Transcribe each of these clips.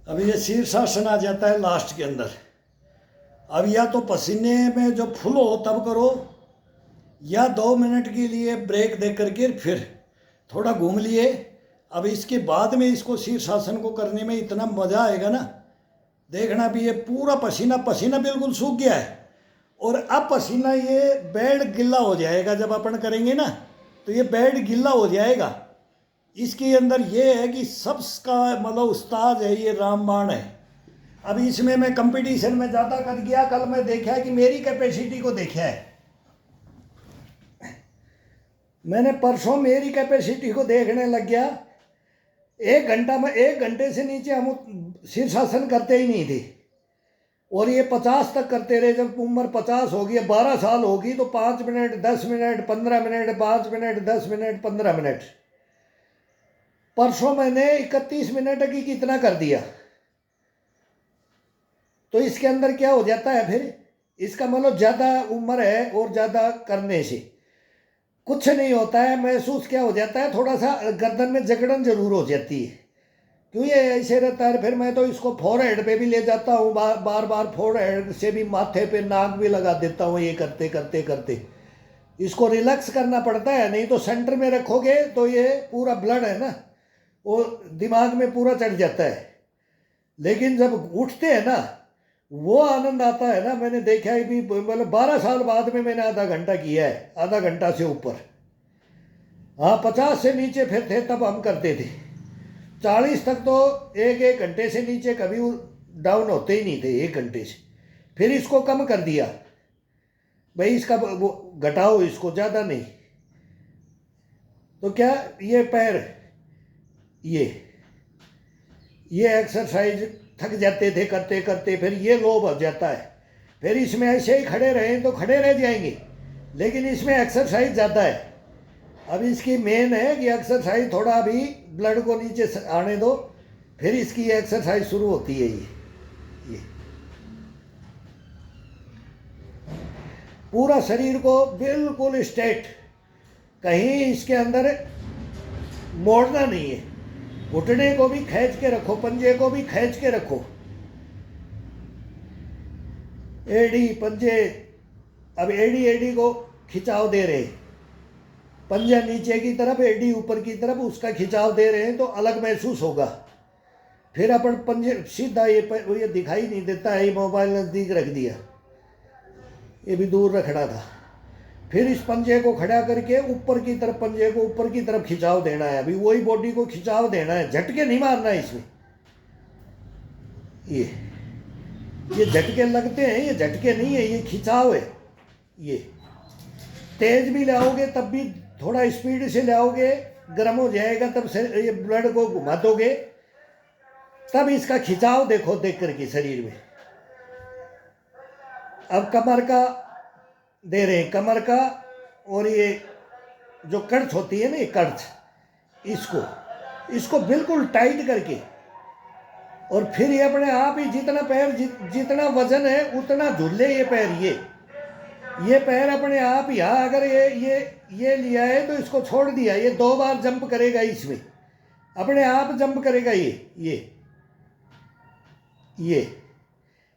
अब ये शीर्षासन आ जाता है लास्ट के अंदर। अब या तो पसीने में जो फुल हो तब करो, या 2 मिनट के लिए ब्रेक दे करके फिर थोड़ा घूम लिए। अब इसके बाद में इसको शीर्षासन को करने में इतना मज़ा आएगा ना, देखना भी ये पूरा पसीना पसीना बिल्कुल सूख गया है। और अब पसीना ये बेड गिल्ला हो जाएगा, जब अपन करेंगे ना तो ये बेड गिल्ला हो जाएगा। इसके अंदर ये है कि सबका मतलब उस्ताद है ये रामबाण है। अब इसमें मैं कंपटीशन में ज़्यादा कर गया। कल मैं देखा है कि मेरी कैपेसिटी को देखा है मैंने, परसों मेरी कैपेसिटी को देखने लग गया। 1 घंटे से नीचे हम शीर्षासन करते ही नहीं थे, और ये 50 तक करते रहे। जब उम्र 50 होगी, 12 साल होगी, तो 5 minute 10 minute 15 minute 5 minute 10 minute 15 minute. परसों मैंने 31 मिनट की कितना कर दिया। तो इसके अंदर क्या हो जाता है फिर, इसका मतलब ज़्यादा उम्र है और ज़्यादा करने से कुछ नहीं होता है। महसूस क्या हो जाता है, थोड़ा सा गर्दन में जकड़न जरूर हो जाती है, क्यों ये ऐसे रहता है। फिर मैं तो इसको फोरहेड पे भी ले जाता हूँ, बार बार फोरहेड से भी माथे पे नाक भी लगा देता हूँ। ये करते करते करते इसको रिलैक्स करना पड़ता है, नहीं तो सेंटर में रखोगे तो ये पूरा ब्लड है ना वो दिमाग में पूरा चढ़ जाता है। लेकिन जब उठते हैं ना वो आनंद आता है ना। मैंने देखा है भी, मतलब 12 साल बाद में मैंने आधा घंटा किया है, आधा घंटा से ऊपर। हाँ, 50 से नीचे फिर थे तब हम करते थे। 40 तक तो एक घंटे से नीचे कभी डाउन होते ही नहीं थे, 1 घंटे से। फिर इसको कम कर दिया भाई, इसका वो घटाओ, इसको ज़्यादा नहीं। तो क्या ये पैर ये एक्सरसाइज थक जाते थे करते करते, फिर ये लोब हो जाता है। फिर इसमें ऐसे ही खड़े रहें तो खड़े रह जाएंगे, लेकिन इसमें एक्सरसाइज ज़्यादा है। अब इसकी मेन है कि एक्सरसाइज थोड़ा अभी ब्लड को नीचे आने दो, फिर इसकी एक्सरसाइज शुरू होती है। ये पूरा शरीर को बिल्कुल स्ट्रेट, कहीं इसके अंदर मोड़ना नहीं है। घुटने को भी खींच के रखो, पंजे को भी खींच के रखो, एड़ी पंजे। अब एड़ी को खिंचाव दे रहे, पंजा नीचे की तरफ एड़ी ऊपर की तरफ, उसका खिंचाव दे रहे हैं तो अलग महसूस होगा। फिर अपन पंजे सीधा, ये दिखाई नहीं देता है, ये मोबाइल नज़दीक रख दिया, ये भी दूर रखना था। फिर इस पंजे को खड़ा करके ऊपर की तरफ, पंजे को ऊपर की तरफ खिंचाव देना है। अभी वही बॉडी को खिंचाव देना है, झटके नहीं मारना है इसमें। ये झटके लगते हैं, ये झटके नहीं है, ये खिंचाव है। ये तेज भी लाओगे तब भी थोड़ा स्पीड से लाओगे, गर्म हो जाएगा तब से ये ब्लड को घुमा दोगे, तब इसका खिंचाव देखो देख करके शरीर में। अब कमर का दे रहे हैं, कमर का, और ये जो कड़छ होती है ना, ये कड़छ, इसको बिल्कुल टाइट करके, और फिर ये अपने आप ही जितना पैर जितना वजन है उतना झूले ये पैर। ये पैर अपने आप यहाँ अगर ये लिया है तो इसको छोड़ दिया, ये 2 बार जंप करेगा, इसमें अपने आप जंप करेगा। ये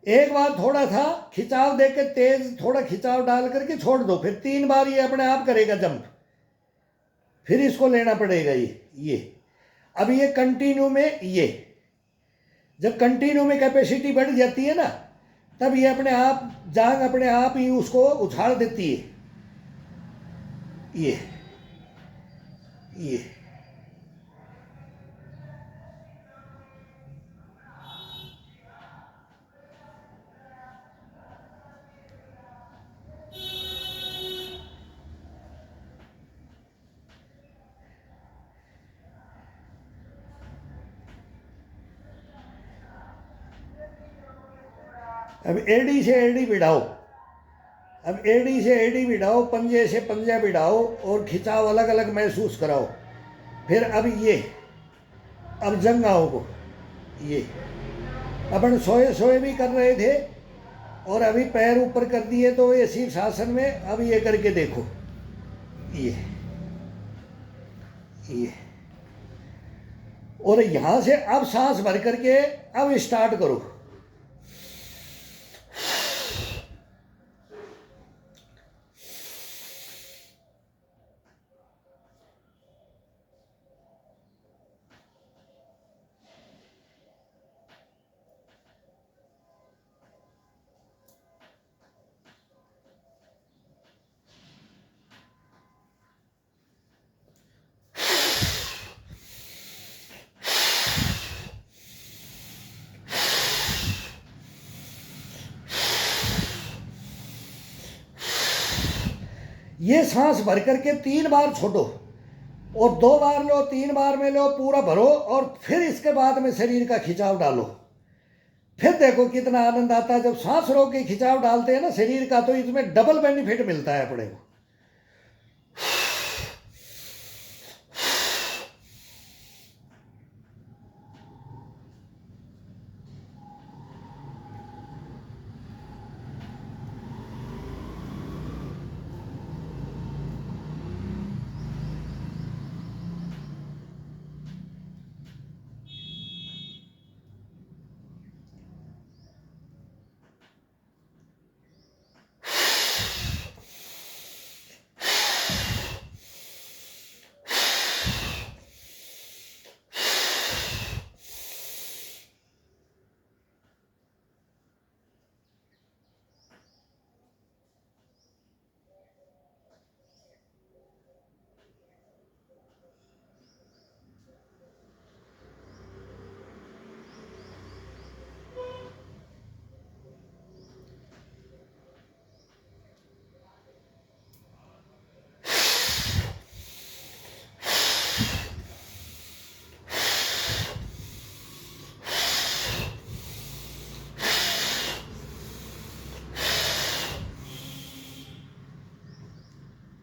एक बार थोड़ा सा खिंचाव देके तेज थोड़ा खिंचाव डाल करके छोड़ दो, फिर 3 बार ये अपने आप करेगा जंप। फिर इसको लेना पड़ेगा ये। अब ये कंटिन्यू में, ये जब कंटिन्यू में कैपेसिटी बढ़ जाती है ना, तब ये अपने आप जांग अपने आप ही उसको उछाल देती है। ये अब एड़ी से एड़ी भिड़ाओ, अब एड़ी से एड़ी भिड़ाओ, पंजे से पंजा भिड़ाओ, और खिंचाव अलग अलग महसूस कराओ। फिर अब जंघाओं को, ये अपन सोए भी कर रहे थे, और अभी पैर ऊपर कर दिए तो ये शीर्षासन में। अब ये करके देखो, ये और यहां से अब सांस भर करके अब स्टार्ट करो। ये सांस भर करके 3 बार छोड़ो और 2 बार लो, 3 बार में लो, पूरा भरो और फिर इसके बाद में शरीर का खिंचाव डालो। फिर देखो कितना आनंद आता है। जब सांस रोक के खिंचाव डालते हैं ना शरीर का, तो इसमें डबल बेनिफिट मिलता है अपने को।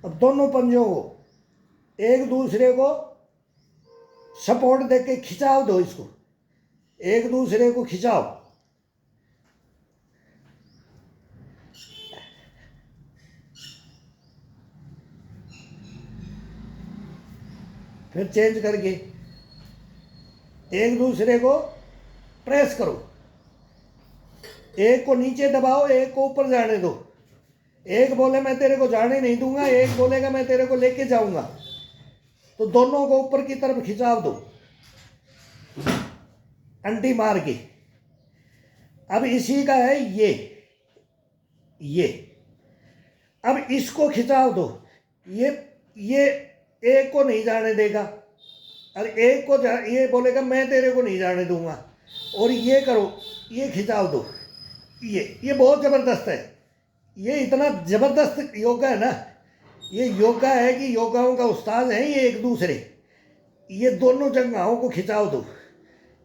अब दोनों पंजों को एक दूसरे को सपोर्ट देके खिंचाव दो, इसको एक दूसरे को खिंचाओ। फिर चेंज करके एक दूसरे को प्रेस करो। एक को नीचे दबाओ, एक को ऊपर जाने दो। एक बोले मैं तेरे को जाने नहीं दूंगा, एक बोलेगा मैं तेरे को लेके जाऊंगा, तो दोनों को ऊपर की तरफ खिंचाव दो अंटी मार के। अब इसी का है ये अब इसको खिंचाव दो। ये एक को नहीं जाने देगा और एक को ये बोलेगा मैं तेरे को नहीं जाने दूंगा, और ये करो, ये खिंचाव दो। ये बहुत जबरदस्त है। ये इतना जबरदस्त योगा है ना, ये योगा है कि योगाओं का उस्ताद है ये एक दूसरे। ये दोनों जगहों को खिंचाव दो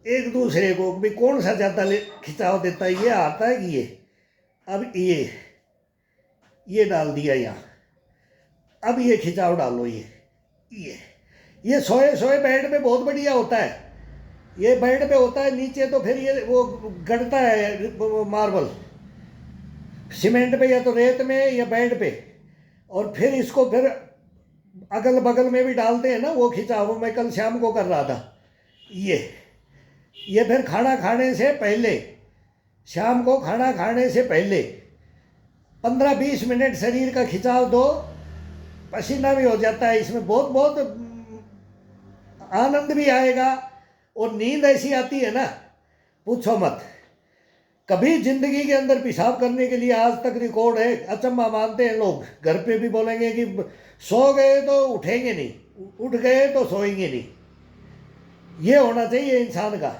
एक दूसरे को, भी कौन सा ज़्यादा खिंचाव देता है, ये आता है कि ये। अब ये डाल दिया यहाँ, अब ये खिंचाव डालो। ये सोए सोए बेड पे बहुत बढ़िया होता है। ये बेड पे होता है नीचे, तो फिर ये वो गड़ता है मार्बल सीमेंट पे या तो रेत में या बेड पे, और फिर इसको फिर अगल बगल में भी डालते हैं ना वो खिंचाव। मैं कल शाम को कर रहा था ये फिर खाना खाने से पहले, शाम को खाना खाने से पहले 15-20 मिनट शरीर का खिंचाव दो। पसीना भी हो जाता है इसमें, बहुत बहुत आनंद भी आएगा, और नींद ऐसी आती है ना पूछो मत। कभी जिंदगी के अंदर पेशाब करने के लिए आज तक रिकॉर्ड है, अचंभा मानते हैं लोग। घर पे भी बोलेंगे कि सो गए तो उठेंगे नहीं, उठ गए तो सोएंगे नहीं। ये होना चाहिए इंसान का।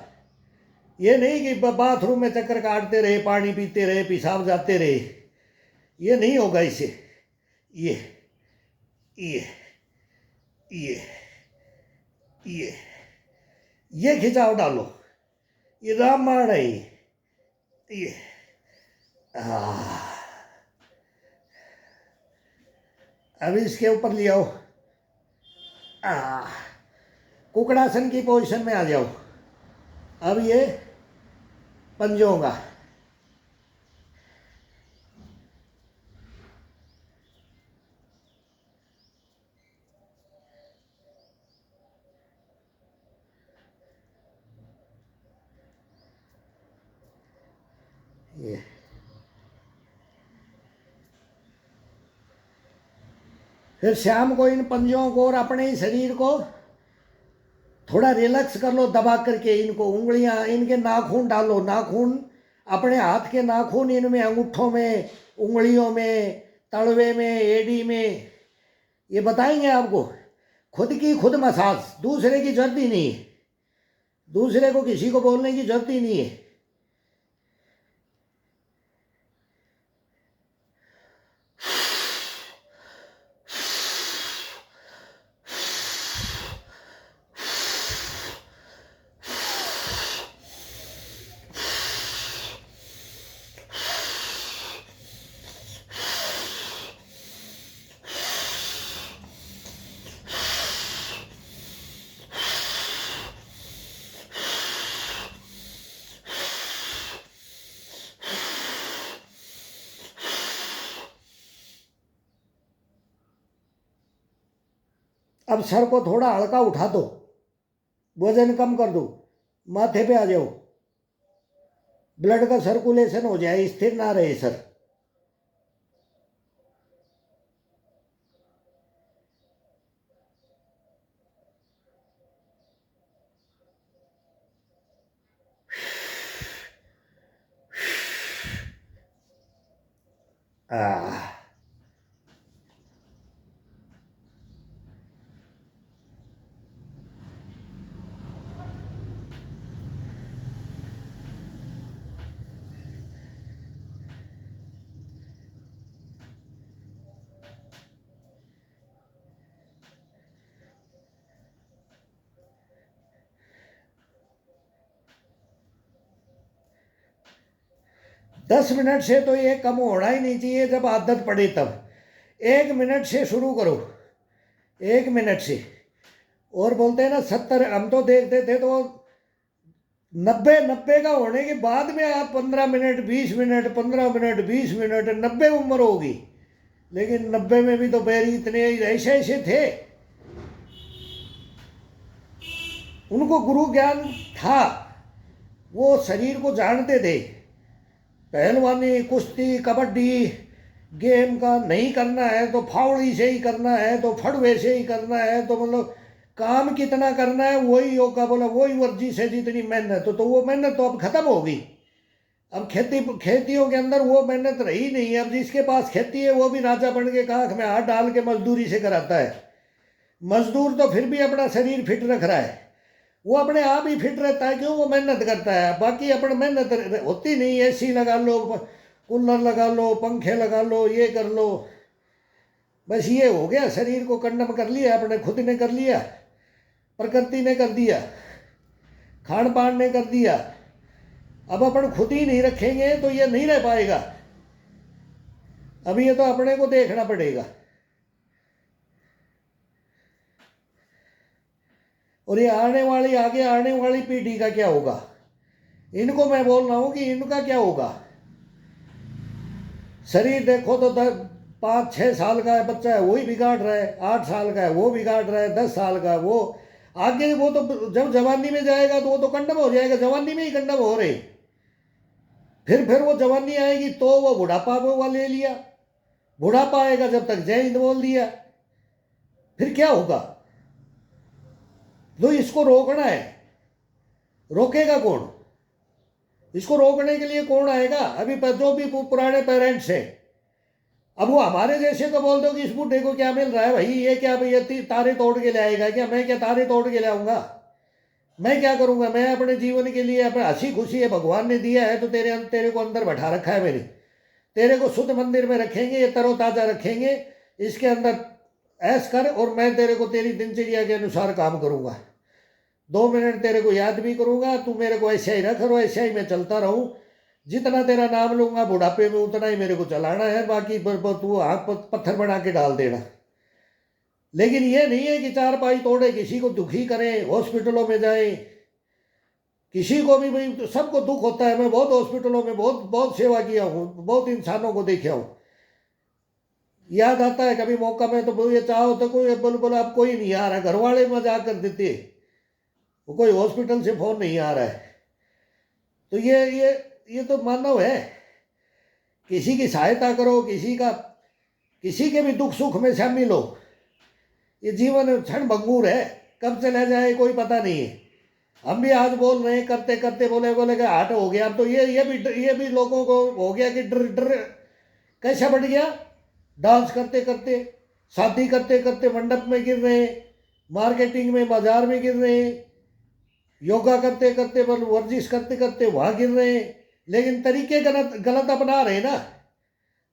ये नहीं कि बाथरूम में चक्कर काटते रहे, पानी पीते रहे, पेशाब जाते रहे। ये नहीं होगा इससे। ये ये ये ये ये खिंचाव डालो, ये रामबाण है ये। अब इसके ऊपर ले आओ, कुकड़ासन की पोजीशन में आ जाओ। अब ये पंजों का ये फिर शाम को इन पंजों को और अपने ही शरीर को थोड़ा रिलैक्स कर लो, दबा करके इनको उंगलियां, इनके नाखून डालो, नाखून अपने हाथ के नाखून इनमें, अंगूठों में, उंगलियों में, तलवे में, एड़ी में, ये बताएंगे आपको। खुद की खुद मसाज, दूसरे की जरूरत ही नहीं है, दूसरे को किसी को बोलने की जरूरत ही नहीं है। अब सर को थोड़ा हल्का उठा दो, वजन कम कर दो, माथे पे आ जाओ, ब्लड का सर्कुलेशन हो जाए, स्थिर ना रहे सर। आ 10 मिनट से तो ये कम होना ही नहीं चाहिए, जब आदत पड़े तब 1 मिनट से शुरू करो, 1 मिनट से। और बोलते हैं ना 70, हम तो देखते थे तो 90 का होने के बाद में आप 15 मिनट, 20 मिनट, 15 मिनट, 20 मिनट, 90 उम्र होगी, लेकिन 90 में भी तो बैरी इतने ऐसे ऐसे थे, उनको गुरु ज्ञान था, वो शरीर को जानते थे। पहलवानी, कुश्ती, कबड्डी गेम का नहीं करना है तो फावड़ी से ही करना है, तो फड़वे से ही करना है, तो मतलब काम कितना करना है वही योगा, बोला वही वर्जिश है, जितनी मेहनत, तो वो मेहनत तो अब खत्म हो गई। अब खेतियों के अंदर वो मेहनत रही नहीं। अब जिसके पास खेती है वो भी राजा बन के काख में हाथ डाल के मजदूरी से कराता है। मजदूर तो फिर भी अपना शरीर फिट रख रहा है, वो अपने आप ही फिट रहता है, क्यों? वो मेहनत करता है। बाकी अपन मेहनत होती नहीं, एसी लगा लो, कूलर लगा लो, पंखे लगा लो, ये कर लो, बस ये हो गया, शरीर को कंडम कर लिया, अपने खुद ने कर लिया, प्रकृति ने कर दिया, खान पान ने कर दिया। अब अपन खुद ही नहीं रखेंगे तो ये नहीं रह पाएगा। अभी ये तो अपने को देखना पड़ेगा। और ये आगे आने वाली पीढ़ी का क्या होगा, इनको मैं बोल रहा हूं कि इनका क्या होगा। शरीर देखो तो 5-6 साल का है बच्चा है, वही बिगाड़ रहा है, 8 साल का है वो बिगाड़ रहा है, 10 साल का है वो। आगे वो तो जब जवानी में जाएगा तो वो तो कंडम हो जाएगा, जवानी में ही कंडम हो रहे। फिर वो जवानी आएगी तो वो बुढ़ापा वो ले लिया, बुढ़ापा आएगा जब तक जय हिंद बोल दिया, फिर क्या होगा? तो इसको रोकना है, रोकेगा कौन? इसको रोकने के लिए कौन आएगा? अभी जो भी पुराने पेरेंट्स हैं, अब वो हमारे जैसे को बोल दो कि इस बूढ़े को क्या मिल रहा है भाई, ये क्या भैया तारे तोड़ के लाएगा क्या? मैं क्या तारे तोड़ के लाऊंगा? मैं क्या करूंगा? मैं अपने जीवन के लिए अपने हंसी खुशी है, भगवान ने दिया है तो तेरे को अंदर बैठा रखा है मेरे, तेरे को शुद्ध मंदिर में रखेंगे, ये तरोताजा रखेंगे, इसके अंदर ऐश कर, और मैं तेरे को तेरी दिनचर्या के अनुसार काम करूंगा। 2 मिनट तेरे को याद भी करूंगा, तू मेरे को ऐसे ही रख, और ऐसे ही मैं चलता रहूं। जितना तेरा नाम लूंगा बुढ़ापे में उतना ही मेरे को चलाना है, बाकी तू आँख पत्थर बना के डाल देना। लेकिन ये नहीं है कि 4 पाई तोड़े, किसी को दुखी करें, हॉस्पिटलों में जाए, किसी को भी भाई, तो सबको दुख होता है। मैं बहुत हॉस्पिटलों में बहुत बहुत सेवा किया हूँ, बहुत इंसानों को देखा हूँ। याद आता है कभी मौका में तो ये चाहो तो कोई बोला अब कोई नहीं आ रहा, घर वाले मजाक कर देते, वो कोई हॉस्पिटल से फोन नहीं आ रहा है। तो ये तो मानव है, किसी की सहायता करो, किसी के भी दुख सुख में शामिल हो। ये जीवन क्षण भंगुर है, कब चला जाए कोई पता नहीं है। हम भी आज बोल रहे हैं, करते करते बोले बोले कि हार्ट हो गया। अब तो ये भी लोगों को हो गया कि डर डर कैसा बढ़ गया। डांस करते करते, शादी करते करते मंडप में गिर रहे हैं, मार्केटिंग में बाजार में गिर रहे हैं, योगा करते करते वर्जिश करते करते वहां गिर रहे हैं। लेकिन तरीके गलत गलत अपना रहे ना,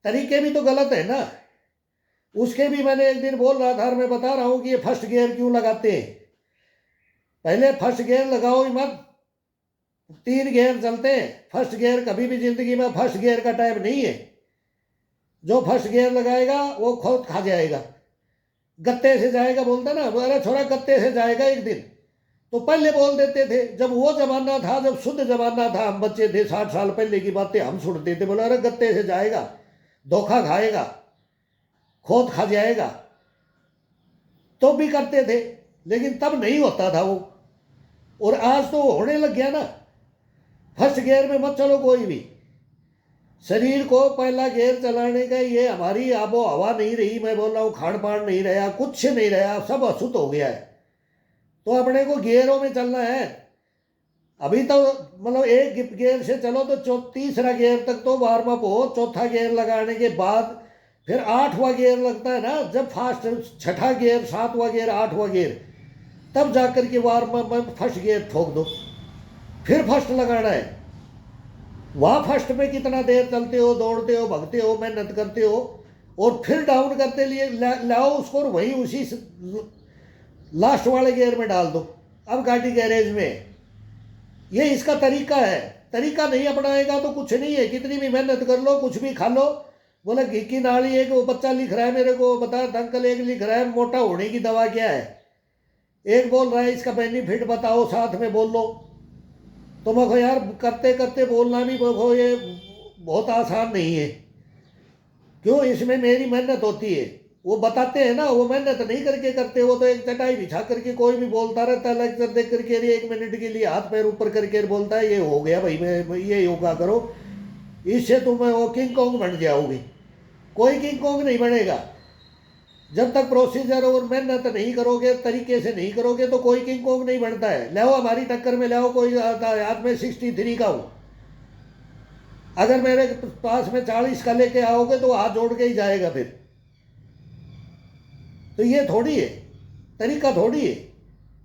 तरीके भी तो गलत है ना। उसके भी मैंने एक दिन बोल रहा था, और मैं बता रहा हूं कि ये फर्स्ट गियर क्यों लगाते हैं। पहले फर्स्ट गियर लगाओ ही मत, 3 गियर चलते हैं। फर्स्ट गियर कभी भी जिंदगी में फर्स्ट गियर का टाइम नहीं है। जो फर्स्ट गियर लगाएगा वो खुद खा जाएगा, गत्ते से जाएगा। बोलता ना, अरे छोरा गत्ते से जाएगा एक दिन। तो पहले बोल देते थे, जब वो जमाना था, जब शुद्ध जमाना था, हम बच्चे थे, 60 साल पहले की बातें हम सुनते थे। बोला अरे गत्ते से जाएगा, धोखा खाएगा, खोद खा जाएगा। तो भी करते थे, लेकिन तब नहीं होता था वो। और आज तो होने लग गया ना। फर्स्ट गियर में मत चलो कोई भी। शरीर को पहला गियर चलाने का ये हमारी आबो हवा नहीं रही। मैं बोल रहा हूँ, खान पान नहीं रहा, कुछ नहीं रहा, सब अशुद्ध हो गया है। तो अपने को गियरों में चलना है। अभी तो मतलब एक गियर से चलो तो तीसरा गियर तक तो वार्म अप हो। चौथा गियर लगाने के बाद फिर 8वां गियर लगता है ना, जब फास्ट 6ठा गियर, 7वां गियर, 8वां गियर, तब जाकर के वार्म अप में फर्स्ट गियर ठोक दो, फिर फर्स्ट लगाना है। वहां फर्स्ट में कितना देर चलते हो, दौड़ते हो, भगते हो, मेहनत करते हो, और फिर डाउन करते लिए लाओ उसको, और वही उसी लास्ट वाले गियर में डाल दो। अब गाड़ी गैरेज में। ये इसका तरीका है। तरीका नहीं अपनाएगा तो कुछ नहीं है। कितनी भी मेहनत कर लो, कुछ भी खा लो। बोला घी की नाली, एक वो बच्चा लिख रहा है मेरे को, बता अंकल, एक लिख रहा है मोटा होने की दवा क्या है, एक बोल रहा है इसका बेनिफिट बताओ, साथ में बोल लो। तो मैं यार करते करते बोलना भी ये बहुत आसान नहीं है। क्यों? इसमें मेरी मेहनत होती है। वो बताते हैं ना, वो मेहनत नहीं करके करते। वो तो एक चटाई बिछा करके कोई भी बोलता रहता है, लेक्चर देख करके 1 मिनट के लिए हाथ पैर ऊपर करके बोलता है ये हो गया भाई, मैं ये योगा करो, इससे तुम वो किंग कॉन्ग बन जाओगे। कोई किंग कॉन्ग नहीं बनेगा। जब तक प्रोसीजर और मेहनत नहीं करोगे, तरीके से नहीं करोगे, तो कोई किंग कॉन्ग नहीं बनता है। लाओ हमारी टक्कर में लाओ कोई, हाथ में 63 का हूँ, अगर मेरे पास में 40 का लेके आओगे तो हाथ जोड़ के ही जाएगा फिर। तो ये थोड़ी है, तरीका थोड़ी है।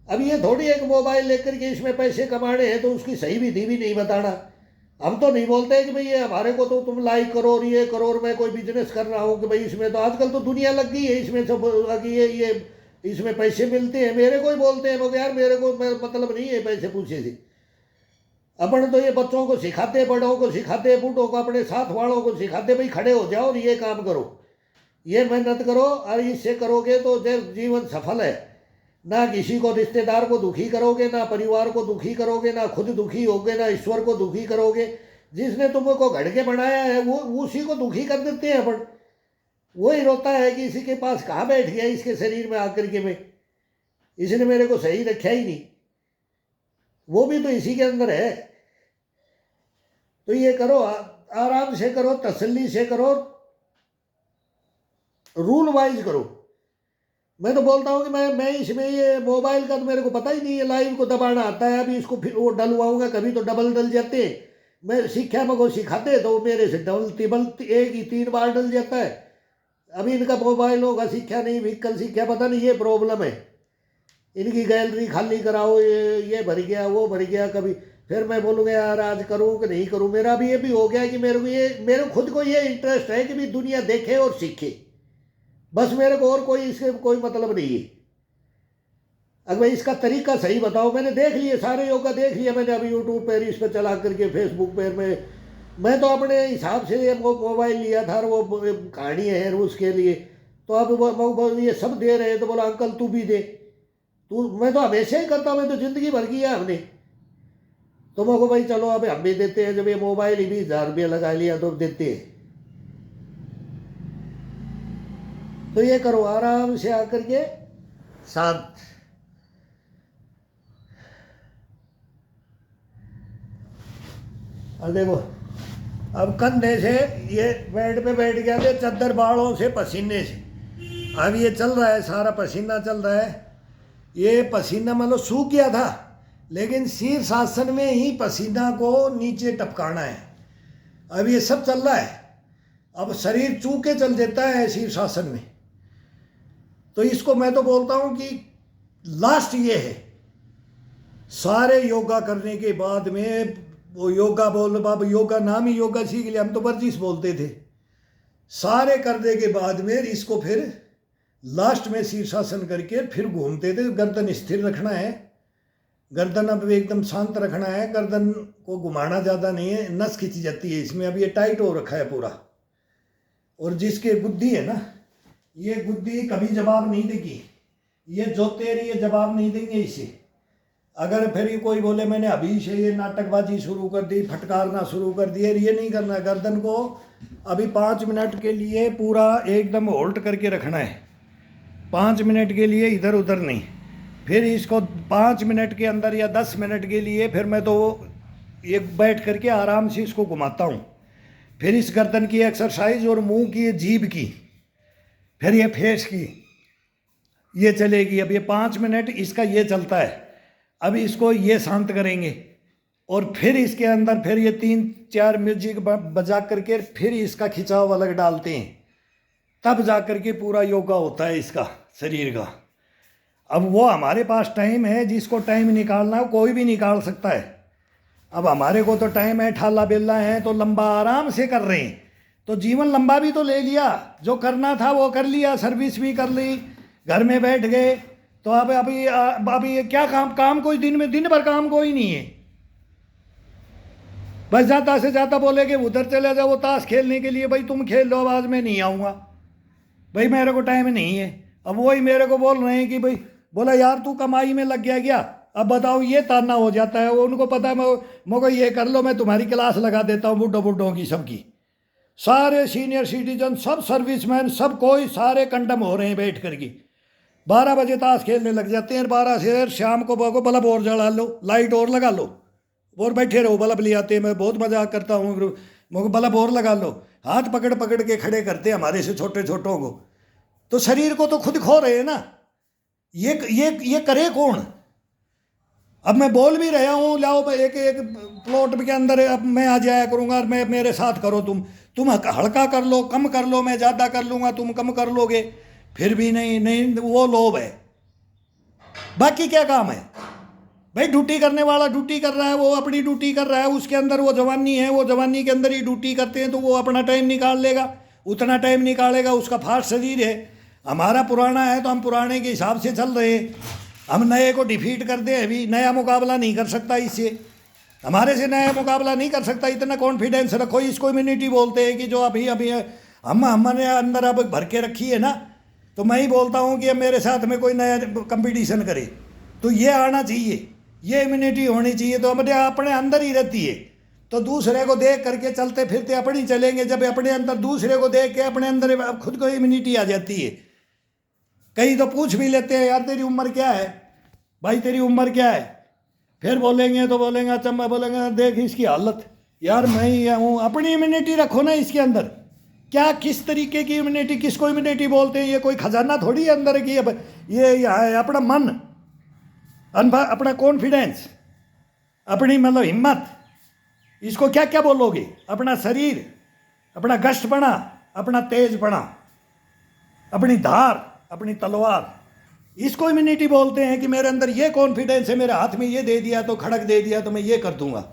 अब ये थोड़ी है कि मोबाइल लेकर के इसमें पैसे कमाने हैं तो उसकी सही विधि भी नहीं बताना। हम तो नहीं बोलते कि भाई ये हमारे को तो तुम लाइक करो और ये करो, और मैं कोई बिजनेस कर रहा हूँ कि भाई इसमें तो आजकल तो दुनिया लग गई है इसमें सब, कि ये इसमें पैसे मिलते हैं। मेरे को ही बोलते हैं, मगर यार मेरे को मतलब नहीं है पैसे पूछे से। अपन तो ये बच्चों को सिखाते, बड़ों को सिखाते, बूढ़ों को, अपने साथ वालों को सिखाते, भाई खड़े हो जाओ और ये काम करो, ये मेहनत करो, और इससे करोगे तो जीवन सफल है। ना किसी को, रिश्तेदार को दुखी करोगे, ना परिवार को दुखी करोगे, ना खुद दुखी होगे, ना ईश्वर को दुखी करोगे। जिसने तुमको घड़ के बनाया है वो उसी को दुखी कर देते हैं अपन। वही रोता है कि इसी के पास कहाँ बैठ गया इसके शरीर में आकर के, मैं इसने मेरे को सही रखा ही नहीं। वो भी तो इसी के अंदर है। तो ये करो, आराम से करो, तसल्ली से करो, रूल वाइज करो। मैं तो बोलता हूँ कि मैं इसमें ये मोबाइल का तो मेरे को पता ही नहीं है, लाइव को दबाना आता है। अभी इसको फिर वो डलवाऊंगा, कभी तो डबल डल जाते हैं। मैं सीखा मगर सिखाते तो मेरे से डबल टिबल एक ही 3 बार डल जाता है। अभी इनका मोबाइल होगा सीखा नहीं, व्हीकल सीखा, पता नहीं, ये प्रॉब्लम है। इनकी गैलरी खाली कराओ, ये भर गया, वो भर गया। कभी फिर मैं बोलूँगा यार आज करूँ कि नहीं करूँ। मेरा भी ये भी हो गया कि मेरे खुद को ये इंटरेस्ट है कि भी दुनिया देखे और सीखे, बस मेरे को और कोई इसके कोई मतलब नहीं है। अगर भाई इसका तरीका सही बताओ। मैंने देख लिए सारे योगा, देख लिया मैंने अभी यूट्यूब पर, इस पर चला करके, फेसबुक पर। मैं तो अपने हिसाब से ये मोबाइल लिया था, और वो कहानी है उसके लिए। तो अब ये सब दे रहे हैं, तो बोला अंकल तू भी दे। मैं तो हमेशा ही करता हूँ, मैं तो जिंदगी भर किया हमने। तो मैं को भाई चलो अब हम भी देते हैं, जब ये मोबाइल ही 20,000 रुपया लगा लिया तो देते हैं। तो ये करो आराम से आकर के, शांत। और देखो अब कंधे से ये बेड पे बैठ गया थे, चद्दर बालों से पसीने से। अब ये चल रहा है, सारा पसीना चल रहा है। ये पसीना मतलब सूख गया था, लेकिन शीर्षासन में ही पसीना को नीचे टपकाना है। अब ये सब चल रहा है। अब शरीर चूके चल देता है शीर्षासन में। तो इसको मैं तो बोलता हूँ कि लास्ट ये है। सारे योगा करने के बाद में वो योगा बोल बाबा, योगा नाम ही योगा सीख लिया, हम तो वर्जिश बोलते थे। सारे करने के बाद में इसको फिर लास्ट में शीर्षासन करके फिर घूमते थे। गर्दन स्थिर रखना है, गर्दन अब एकदम शांत रखना है, गर्दन को घुमाना ज़्यादा नहीं है, नस खिंची जाती है इसमें। अब ये टाइट हो रखा है पूरा। और जिसके गुद्दी है ना, ये गुद्दी कभी जवाब नहीं देगी, ये जोते रही ये जवाब नहीं देंगे इसे। अगर फिर ये कोई बोले मैंने अभी से ये नाटकबाजी शुरू कर दी, फटकारना शुरू कर दिए, ये नहीं करना। गर्दन को अभी 5 मिनट के लिए पूरा एकदम होल्ड करके रखना है, 5 मिनट के लिए इधर उधर नहीं। फिर इसको 5 मिनट के अंदर या 10 मिनट के लिए फिर मैं तो ये बैठ करके आराम से इसको घुमाता हूँ। फिर इस गर्दन की एक्सरसाइज और मुंह की, ये जीभ की, फिर ये फेस की, ये चलेगी। अब ये 5 मिनट इसका ये चलता है। अब इसको ये शांत करेंगे और फिर इसके अंदर फिर ये 3-4 म्यूजिक बजा करके फिर इसका खिंचाव अलग डालते हैं, तब जा करके पूरा योगा होता है इसका शरीर का। अब वो हमारे पास टाइम है, जिसको टाइम निकालना है कोई भी निकाल सकता है। अब हमारे को तो टाइम है, ठाला बेला है, तो लंबा आराम से कर रहे हैं। तो जीवन लंबा भी तो ले लिया, जो करना था वो कर लिया, सर्विस भी कर ली, घर में बैठ गए। तो अब अभी ये क्या काम कोई दिन भर काम कोई नहीं है। बस ज़्यादा से ज़्यादा बोले कि उधर चले जाओ ताश खेलने के लिए, भाई तुम खेल लो, आज मैं नहीं आऊँगा, भाई मेरे को टाइम नहीं है। अब वही मेरे को बोल रहे हैं कि भाई, बोला यार तू कमाई में लग गया क्या, अब बताओ। ये ताना हो जाता है। वो उनको पता है मुझको ये कर लो, मैं तुम्हारी क्लास लगा देता हूँ बुड्ढों की, सबकी, सारे सीनियर सिटीजन, सब सर्विसमैन, सब कोई सारे कंडम हो रहे हैं बैठ करके। 12 बजे ताश खेलने लग जाते हैं, 12 से शाम को बल्ब और जला लो, लाइट और लगा लो, और बैठे रहो। बल्ब ले आते हैं, मैं बहुत मजाक करता हूँ, मुझे बल्ब और लगा लो। हाथ पकड़ पकड़ के खड़े करते हैं हमारे से छोटों को। तो शरीर को तो खुद खो रहे हैं ना। ये करे कौन। अब मैं बोल भी रहा हूँ, लाओ एक प्लॉट के अंदर अब मैं आ जाया करूँगा, मैं मेरे साथ करो, तुम हल्का कर लो, कम कर लो, मैं ज़्यादा कर लूँगा, तुम कम कर लोगे। फिर भी नहीं, वो लोभ है। बाकी क्या काम है भाई। ड्यूटी करने वाला ड्यूटी कर रहा है, वो अपनी ड्यूटी कर रहा है, उसके अंदर वो जवानी है, वो जवानी के अंदर ही ड्यूटी करते हैं, तो वो अपना टाइम निकाल लेगा, उतना टाइम निकालेगा, उसका फास्ट शरीर है। हमारा पुराना है तो हम पुराने के हिसाब से चल रहे हैं। हम नए को डिफीट कर दे, अभी नया मुकाबला नहीं कर सकता इससे, हमारे से नया मुकाबला नहीं कर सकता। इतना कॉन्फिडेंस रखो। इसको इम्यूनिटी बोलते हैं कि जो अभी हमने अंदर अब भर के रखी है ना। तो मैं ही बोलता हूँ कि अब मेरे साथ में कोई नया कंपटीशन करे तो ये आना चाहिए, ये इम्यूनिटी होनी चाहिए। तो अपने अंदर ही रहती है। तो दूसरे को देख करके चलते फिरते अपनी चलेंगे। जब अपने अंदर दूसरे को देख के अपने अंदर खुद को इम्यूनिटी आ जाती है। कई तो पूछ भी लेते हैं, यार तेरी उम्र क्या है, भाई तेरी उम्र क्या है। फिर बोलेंगे तो बोलेंगे, अच्छा मैं बोलेंगे देख इसकी हालत, यार मैं ही हूँ। अपनी इम्यूनिटी रखो ना इसके अंदर। क्या किस तरीके की इम्यूनिटी, किसको इम्यूनिटी बोलते हैं। ये कोई खजाना थोड़ी है अंदर की। अब ये है अपना मन, अपना कॉन्फिडेंस, अपनी मतलब हिम्मत, इसको क्या क्या बोलोगे। अपना शरीर, अपना गश्तपना, अपना तेजपना, अपनी धार, अपनी तलवार, इसको इम्यूनिटी बोलते हैं। कि मेरे अंदर ये कॉन्फिडेंस है, मेरे हाथ में ये दे दिया तो खड़क दे दिया तो मैं ये कर दूंगा,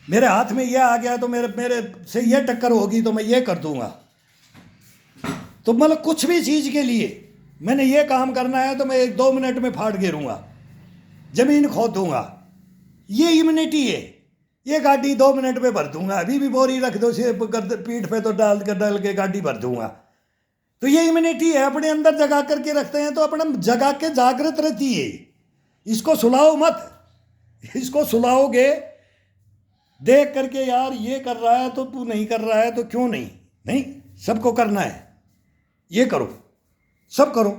मेरे हाथ में ये आ गया तो मेरे से ये टक्कर होगी तो मैं ये कर दूंगा। तो मतलब कुछ भी चीज़ के लिए मैंने ये काम करना है तो मैं 1-2 मिनट में फाड़ गिरूंगा, जमीन खोद दूंगा, ये इम्यूनिटी है। ये गाड़ी 2 मिनट में भर दूंगा, अभी भी बोरी रख दो से पीठ पे तो डाल के गाड़ी भर दूंगा। तो ये इम्यूनिटी है, अपने अंदर जगा करके रखते हैं तो अपना जगा के जागृत रहती है। इसको सुलाओ मत, इसको सुलाओगे देख करके, यार ये कर रहा है तो तू नहीं कर रहा है तो क्यों नहीं। नहीं, सबको करना है, ये करो, सब करो।